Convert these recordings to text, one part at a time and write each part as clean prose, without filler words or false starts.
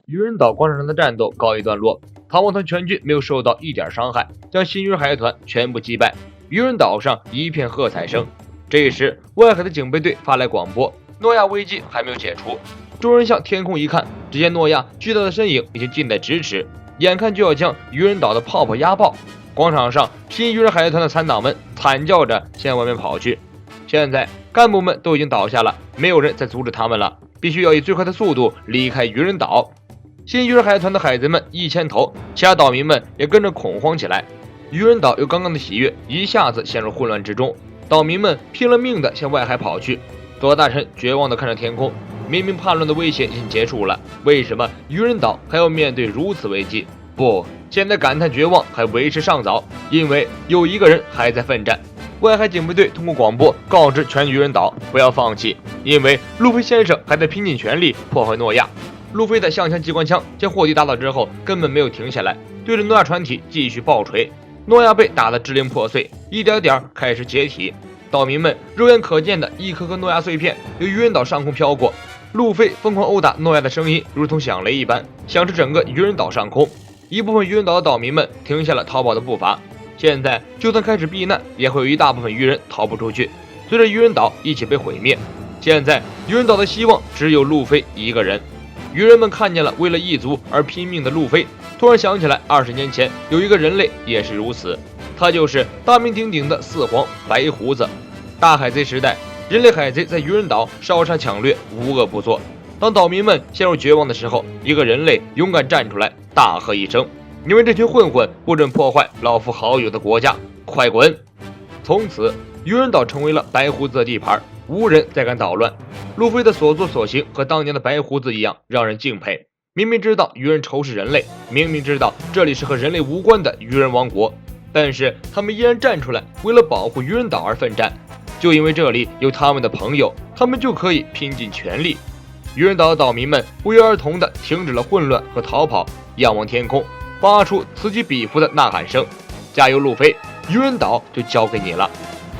渔人岛广场上的战斗告一段落，逃亡团全军没有受到一点伤害，将新渔人海团全部击败。渔人岛上一片喝彩声。这时，外海的警备队发来广播，诺亚危机还没有解除。众人向天空一看，只见诺亚巨大的身影已经近在咫尺，眼看就要将渔人岛的泡泡压爆。广场上，新渔人海团的残党们惨叫着向外面跑去。现在干部们都已经倒下了，没有人再阻止他们了，必须要以最快的速度离开渔人岛。新渔人海团的海贼们一牵头，其他岛民们也跟着恐慌起来。渔人岛由刚刚的喜悦一下子陷入混乱之中，岛民们拼了命地向外海跑去。左大臣绝望地看着天空，明明叛乱的威胁已经结束了，为什么渔人岛还要面对如此危机？不，现在感叹绝望还为时尚早，因为有一个人还在奋战。外海警备队通过广播告知全渔人岛不要放弃，因为路飞先生还在拼尽全力破坏诺亚。路飞的象枪机关枪将霍迪打倒之后，根本没有停下来，对着诺亚船体继续爆锤。诺亚被打得支离破碎，一点点开始解体。岛民们肉眼可见的一颗颗诺亚碎片由渔人岛上空飘过，路飞疯狂殴打诺亚的声音如同响雷一般，响彻整个渔人岛上空。一部分渔人岛的岛民们停下了逃跑的步伐。现在就算开始避难，也会有一大部分渔人逃不出去，随着渔人岛一起被毁灭。现在渔人岛的希望只有路飞一个人。渔人们看见了为了一族而拼命的路飞，突然想起来20年前有一个人类也是如此，他就是大名鼎鼎的四皇白胡子。大海贼时代，人类海贼在渔人岛烧杀抢掠，无恶不作。当岛民们陷入绝望的时候，一个人类勇敢站出来，大喝一声：“你们这群混混，不准破坏老夫好友的国家，快滚！”从此，渔人岛成为了白胡子的地盘，无人再敢捣乱。路飞的所作所行和当年的白胡子一样，让人敬佩。明明知道渔人仇视人类，明明知道这里是和人类无关的渔人王国，但是他们依然站出来，为了保护渔人岛而奋战。就因为这里有他们的朋友，他们就可以拼尽全力。渔人岛的岛民们不约而同地停止了混乱和逃跑，仰望天空，发出此起彼伏的呐喊声：“加油，路飞！渔人岛就交给你了！”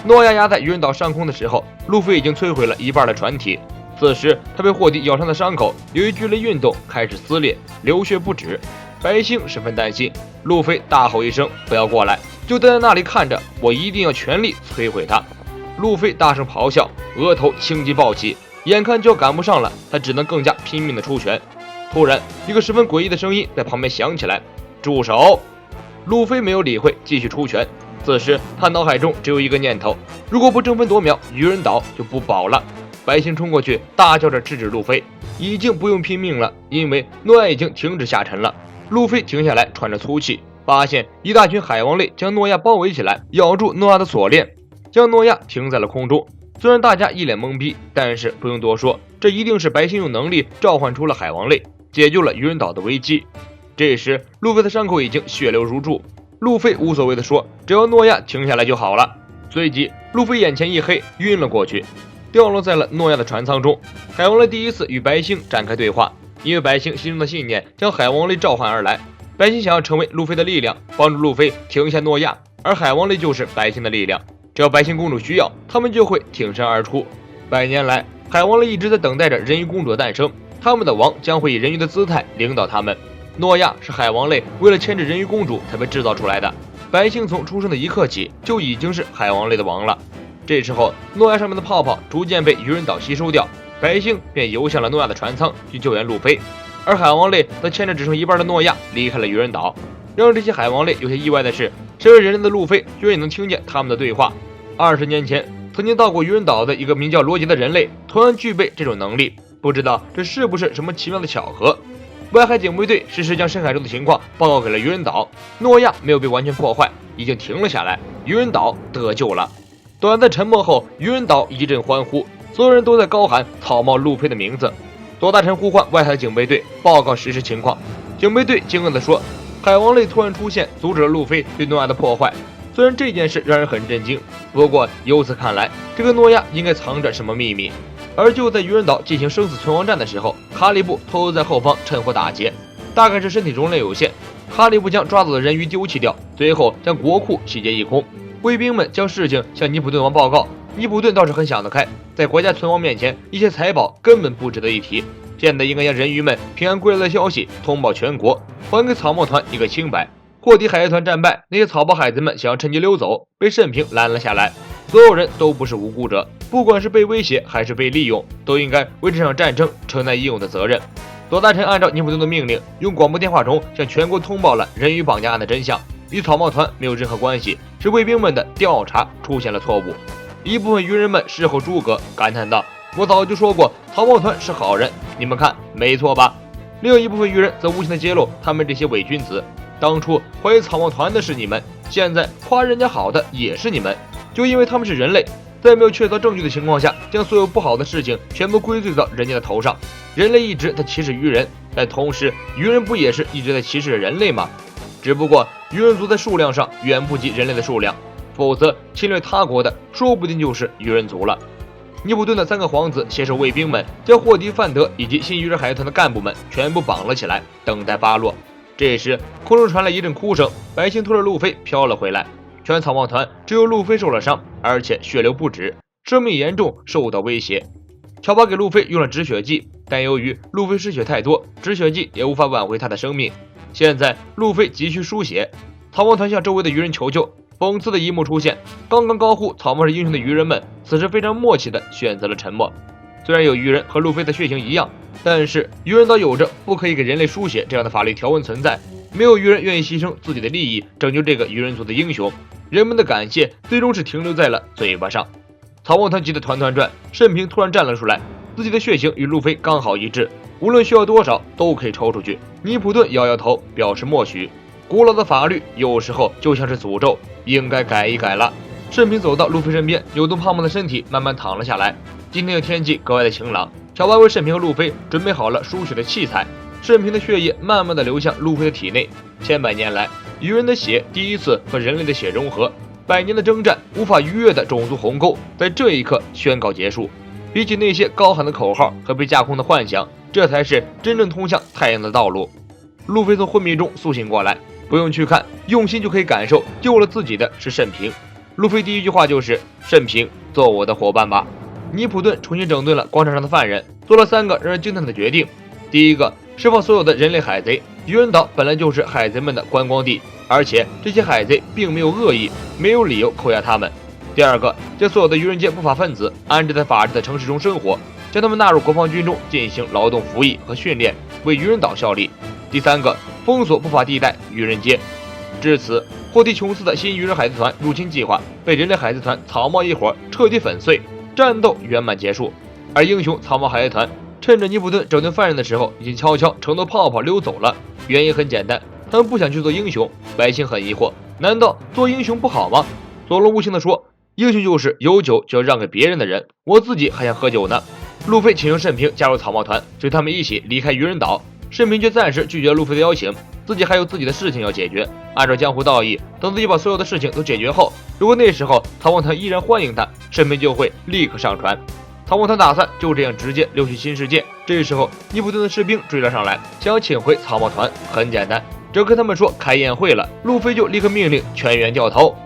诺亚压在渔人岛上空的时候，路飞已经摧毁了一半的船体。此时，他被霍迪咬伤的伤口由于剧烈运动开始撕裂，流血不止。白星十分担心，路飞大吼一声：“不要过来！就待在那里看着，我一定要全力摧毁他！”路飞大声咆哮，额头青筋暴起，眼看就要赶不上了，他只能更加拼命的出拳。突然，一个十分诡异的声音在旁边响起来：“住手！”路飞没有理会，继续出拳。此时他脑海中只有一个念头：如果不争分夺秒，渔人岛就不保了。白星冲过去，大叫着制止路飞，已经不用拼命了，因为诺亚已经停止下沉了。路飞停下来，喘着粗气，发现一大群海王类将诺亚包围起来，咬住诺亚的锁链，将诺亚停在了空中。虽然大家一脸懵逼，但是不用多说，这一定是白星用能力召唤出了海王类，解救了渔人岛的危机。这时路飞的伤口已经血流如注，路飞无所谓的说：“只要诺亚停下来就好了。”随即路飞眼前一黑，晕了过去，掉落在了诺亚的船舱中。海王类第一次与白星展开对话，因为白星心中的信念将海王类召唤而来。白星想要成为路飞的力量，帮助路飞停下诺亚，而海王类就是白星的力量，只要白星公主需要，他们就会挺身而出。100年来，海王类一直在等待着人鱼公主的诞生，他们的王将会以人鱼的姿态领导他们。诺亚是海王类为了牵制人鱼公主才被制造出来的，白星从出生的一刻起就已经是海王类的王了。这时候，诺亚上面的泡泡逐渐被渔人岛吸收掉，白星便游向了诺亚的船舱去救援路飞，而海王类则牵着只剩一半的诺亚离开了渔人岛。让这些海王类有些意外的是，身为人类的路飞居然也能听见他们的对话。20年前曾经到过渔人岛的一个名叫罗杰的人类同样具备这种能力，不知道这是不是什么奇妙的巧合。外海警备队适时将深海中的情况报告给了渔人岛，诺亚没有被完全破坏，已经停了下来，渔人岛得救了。短暂沉默后，渔人岛一阵欢呼，所有人都在高喊草帽路飞的名字。左大臣呼唤外海警备队报告实时情况。警备队惊愕地说：“海王类突然出现，阻止了路飞对诺亚的破坏。”虽然这件事让人很震惊，不过由此看来，这个诺亚应该藏着什么秘密。而就在渔人岛进行生死存亡战的时候，卡里布偷偷在后方趁火打劫，大概是身体容量有限，卡里布将抓走的人鱼丢弃掉，随后将国库洗劫一空。卫兵们将事情向尼普顿王报告，尼普顿倒是很想得开，在国家存亡面前，一些财宝根本不值得一提。现在应该将人鱼们平安归来的消息通报全国，还给草帽团一个清白。霍迪海贼团战败，那些草包海贼们想要趁机溜走，被慎平拦了下来。所有人都不是无辜者，不管是被威胁还是被利用，都应该为这场战争承担应有的责任。左大臣按照尼普顿的命令，用广播电话中向全国通报了人鱼绑架案的真相，与草帽团没有任何关系，是卫兵们的调查出现了错误。一部分鱼人们事后诸葛，感叹道：“我早就说过，草帽团是好人，你们看，没错吧？”另一部分鱼人则无情地揭露他们这些伪君子：当初怀疑草帽团的是你们，现在夸人家好的也是你们，就因为他们是人类，在没有确凿证据的情况下，将所有不好的事情全部归罪到人家的头上。人类一直在歧视鱼人，但同时鱼人不也是一直在歧视着人类吗？只不过鱼人族在数量上远不及人类的数量，否则侵略他国的说不定就是鱼人族了。尼普顿的3个皇子携手卫兵们，将霍迪、范德以及新鱼人海贼团的干部们全部绑了起来，等待发落。这时空中传来一阵哭声，百姓拖着路飞飘了回来。全草帽团只有路飞受了伤，而且血流不止，生命严重受到威胁。乔巴给路飞用了止血剂，但由于路飞失血太多，止血剂也无法挽回他的生命。现在路飞急需输血，草帽团向周围的鱼人求救。讽刺的一幕出现，刚刚高呼草帽是英雄的鱼人们，此时非常默契地选择了沉默。虽然有鱼人和路飞的血型一样，但是鱼人岛有着不可以给人类输血这样的法律条文存在，没有鱼人愿意牺牲自己的利益拯救这个鱼人族的英雄。人们的感谢最终是停留在了嘴巴上。草帽团急得团团转，慎平突然站了出来，自己的血型与路飞刚好一致，无论需要多少都可以抽出去。尼普顿摇摇头，表示默许。古老的法律有时候就像是诅咒，应该改一改了。慎平走到路飞身边，扭动胖胖的身体，慢慢躺了下来。今天的天气格外的晴朗，乔巴为慎平和路飞准备好了输血的器材。慎平的血液慢慢的流向路飞的体内。千百年来，鱼人的血第一次和人类的血融合，100年的征战，无法逾越的种族鸿沟，在这一刻宣告结束。比起那些高喊的口号和被架空的幻想，这才是真正通向太阳的道路。路飞从昏迷中苏醒过来，不用去看，用心就可以感受，救了自己的是慎平。路飞第一句话就是：“慎平，做我的伙伴吧。”尼普顿重新整顿了广场上的犯人，做了3个让人惊叹的决定。第一个，释放所有的人类海贼。鱼人岛本来就是海贼们的观光地，而且这些海贼并没有恶意，没有理由扣押他们。第二个，将所有的鱼人界不法分子安置在法治的城市中生活，将他们纳入国防军中进行劳动服役和训练，为鱼人岛效力。第三个，封锁不法地带鱼人街。至此，霍迪琼斯的新鱼人海贼团入侵计划被人类海贼团草帽一伙彻底粉碎，战斗圆满结束。而英雄草帽海贼团趁着尼普顿整顿犯人的时候，已经悄悄乘着泡泡溜走了。原因很简单，他们不想去做英雄。百姓很疑惑，难道做英雄不好吗？佐罗无情地说，英雄就是有酒就要让给别人的人，我自己还想喝酒呢。路飞请求慎平加入草帽团，随他们一起离开鱼人岛。慎平却暂时拒绝了路飞的邀请，自己还有自己的事情要解决。按照江湖道义，等自己把所有的事情都解决后，如果那时候草帽团依然欢迎他，慎平就会立刻上船。草帽团打算就这样直接溜去新世界。这时候尼普顿的士兵追了上来，想要请回草帽团。很简单，只要跟他们说开宴会了，路飞就立刻命令全员掉头。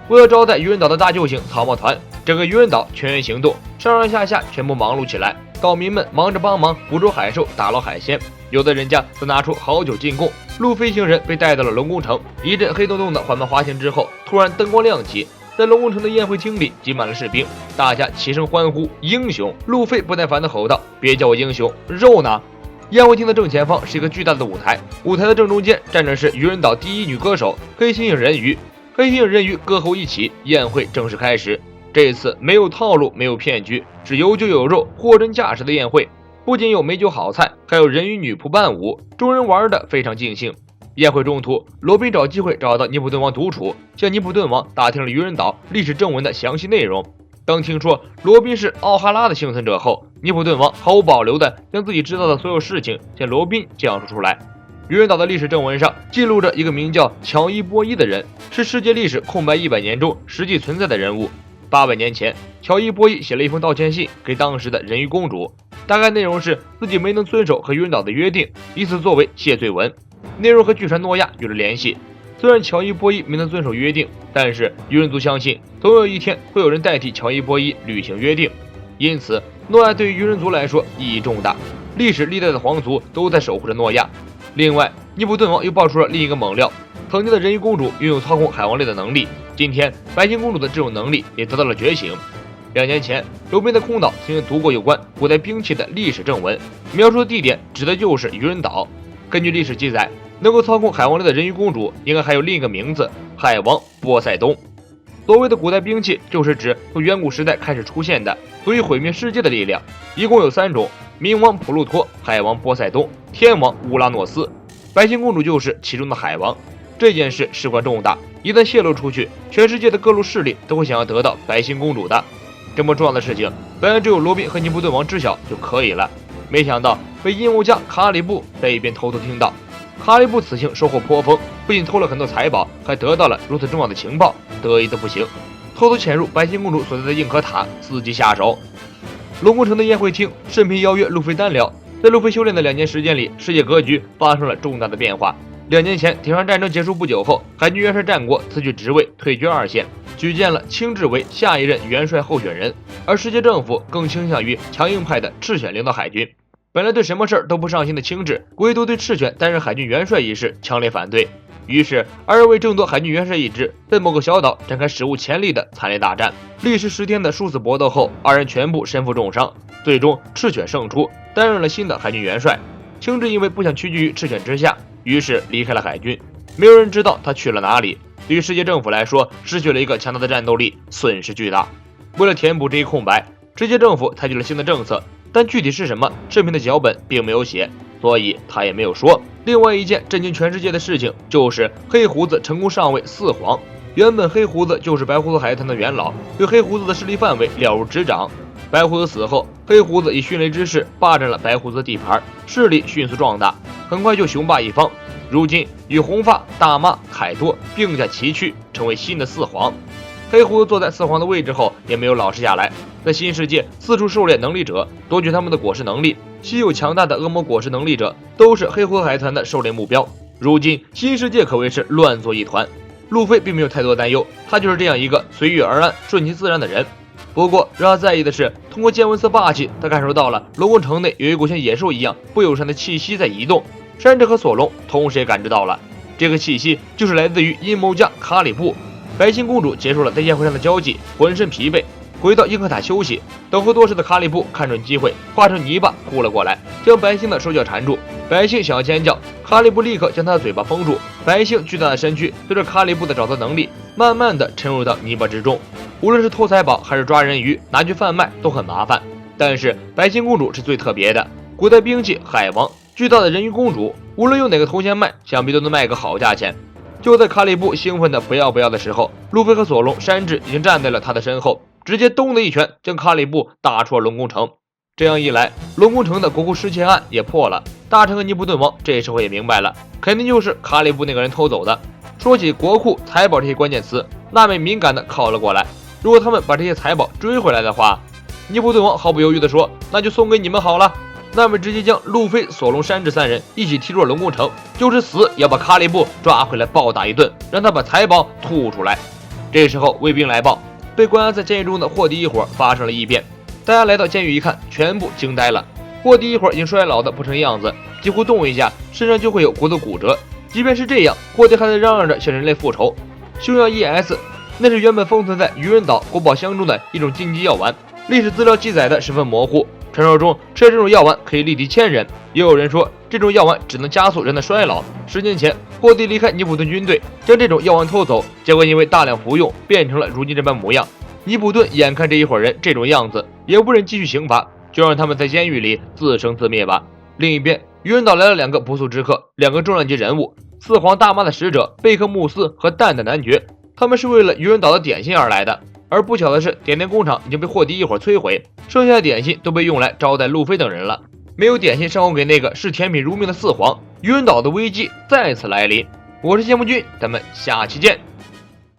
为了招待鱼人岛的大救星草帽团，整个鱼人岛全员行动，上上下下全部忙碌起来。岛民们忙着帮忙捕捉海兽，打捞海鲜，有的人家则拿出好酒进贡。路飞行人被带到了龙宫城，一阵黑洞洞的缓慢滑行之后，突然灯光亮起，在龙宫城的宴会厅里挤满了士兵，大家齐声欢呼英雄。路飞不耐烦地吼道：“别叫我英雄，肉呢？”宴会厅的正前方是一个巨大的舞台，舞台的正中间站着是鱼人岛第一女歌手黑猩猩人鱼。黑猩猩人鱼歌喉一起，宴会正式开始。这次没有套路，没有骗局，是有酒有肉，货真价实的宴会。不仅有美酒好菜，还有人鱼女仆伴舞，众人玩得非常尽兴。宴会中途，罗宾找机会找到尼普顿王独处，向尼普顿王打听了鱼人岛历史正文的详细内容。当听说罗宾是奥哈拉的幸存者后，尼普顿王毫无保留地将自己知道的所有事情向罗宾讲述出来。鱼人岛的历史正文上记录着一个名叫乔伊波伊的人，是世界历史空白100年中实际存在的人物。800年前，乔伊波伊写了一封道歉信给当时的人鱼公主，大概内容是自己没能遵守和鱼人岛的约定，以此作为谢罪文。内容和巨船诺亚有着联系。虽然乔伊波伊没能遵守约定，但是鱼人族相信总有一天会有人代替乔伊波伊履行约定，因此诺亚对于鱼人族来说意义重大。历史历代的皇族都在守护着诺亚。另外，尼普顿王又爆出了另一个猛料：曾经的人鱼公主拥有操控海王类的能力，今天白星公主的这种能力也得到了觉醒。2年前，罗宾在空岛曾经读过有关古代兵器的历史正文，描述的地点指的就是渔人岛。根据历史记载，能够操控海王类的人鱼公主应该还有另一个名字——海王波塞冬。所谓的古代兵器，就是指从远古时代开始出现的足以毁灭世界的力量，一共有3种：冥王普鲁托、海王波塞冬、天王乌拉诺斯。白星公主就是其中的海王。这件事事关重大，一旦泄露出去，全世界的各路势力都会想要得到白星公主的。这么重要的事情，本来只有罗宾和尼普顿王知晓就可以了，没想到被阴谋家卡里布在一边偷偷听到。卡里布此行收获颇丰，不仅偷了很多财宝，还得到了如此重要的情报，得意的不行，偷偷潜入白星公主所在的硬壳塔，伺机下手。龙宫城的宴会厅，慎嫔邀约路飞单聊。在路飞修炼的2年时间里，世界格局发生了重大的变化。2年前，铁上战争结束不久后，海军元帅战果辞去职位，退居2线，举荐了青雉为下一任元帅候选人。而世界政府更倾向于强硬派的赤犬领导海军。本来对什么事儿都不上心的青雉，唯独对赤犬担任海军元帅一事强烈反对。于是，2人为争夺海军元帅一职，在某个小岛展开史无前例的惨烈大战。历时10天的殊死搏斗后，2人全部身负重伤，最终赤犬胜出，担任了新的海军元帅。青雉因为不想屈居于赤犬之下，于是离开了海军，没有人知道他去了哪里。对于世界政府来说，失去了一个强大的战斗力，损失巨大。为了填补这一空白，世界政府采取了新的政策，但具体是什么，慎嫔的脚本并没有写，所以他也没有说。另外一件震惊全世界的事情，就是黑胡子成功上位4皇。原本黑胡子就是白胡子海滩的元老，对黑胡子的势力范围了如指掌。白胡子死后，黑胡子以迅雷之势霸占了白胡子的地盘，势力迅速壮大，很快就雄霸一方。如今与红发、大妈、凯多并驾齐驱，成为新的4皇。黑胡子坐在4皇的位置后，也没有老实下来，在新世界四处狩猎能力者，夺取他们的果实能力。稀有强大的恶魔果实能力者都是黑胡子海滩的狩猎目标。如今新世界可谓是乱作一团。路飞并没有太多担忧，他就是这样一个随遇而安、顺其自然的人。不过让他在意的是，通过见闻色霸气，他感受到了龙宫城内有一股像野兽一样不友善的气息在移动。山治和索隆同时也感知到了，这个气息就是来自于阴谋家卡里布。白星公主结束了在宴会上的交际，浑身疲惫，回到硬壳塔休息。等候多时的卡里布看准机会，化成泥巴扑了过来，将白星的手脚缠住。白星想要尖叫，卡里布立刻将他的嘴巴封住。白星巨大的身躯随着卡里布的沼泽能力，慢慢的沉入到泥巴之中。无论是偷财宝还是抓人鱼，拿去贩卖都很麻烦。但是白星公主是最特别的，古代兵器海王，巨大的人鱼公主，无论用哪个头衔卖，想必都能卖个好价钱。就在卡里布兴奋的不要不要的时候，路飞和索隆、山治已经站在了他的身后，直接咚的一拳将卡里布打出了龙宫城。这样一来，龙宫城的国库失窃案也破了。大臣和尼普顿王这时候也明白了，肯定就是卡里布那个人偷走的。说起国库、财宝这些关键词，娜美敏感的靠了过来。如果他们把这些财宝追回来的话，尼普顿王毫不犹豫地说：“那就送给你们好了。”娜美直接将路飞、索隆、山治3人一起踢入了龙宫城，就是死也要把卡里布抓回来暴打一顿，让他把财宝吐出来。这时候卫兵来报，被关押在监狱中的霍迪一伙发生了异变。大家来到监狱一看，全部惊呆了。霍迪一伙已经衰老的不成样子，几乎动一下身上就会有骨头骨折。即便是这样，霍迪还在嚷嚷着向人类复仇。凶药 ES， 那是原本封存在渔人岛国宝箱中的一种禁忌药丸，历史资料记载的十分模糊。传说中吃了这种药丸可以力敌1000人，也有人说这种药丸只能加速人的衰老。10年前，霍迪离开尼普顿军队，将这种药丸偷走，结果因为大量服用，变成了如今这般模样。尼普顿眼看这一伙人这种样子，也不忍继续刑罚，就让他们在监狱里自生自灭吧。另一边，渔人岛来了2个不速之客，2个重量级人物，4皇大妈的使者贝克穆斯和蛋蛋男爵，他们是为了渔人岛的点心而来的。而不巧的是，点点工厂已经被霍迪一伙摧毁，剩下的点心都被用来招待路飞等人了。没有点心上供给那个视甜品如命的4皇，渔人岛的危机再次来临。我是谢幕君，咱们下期见。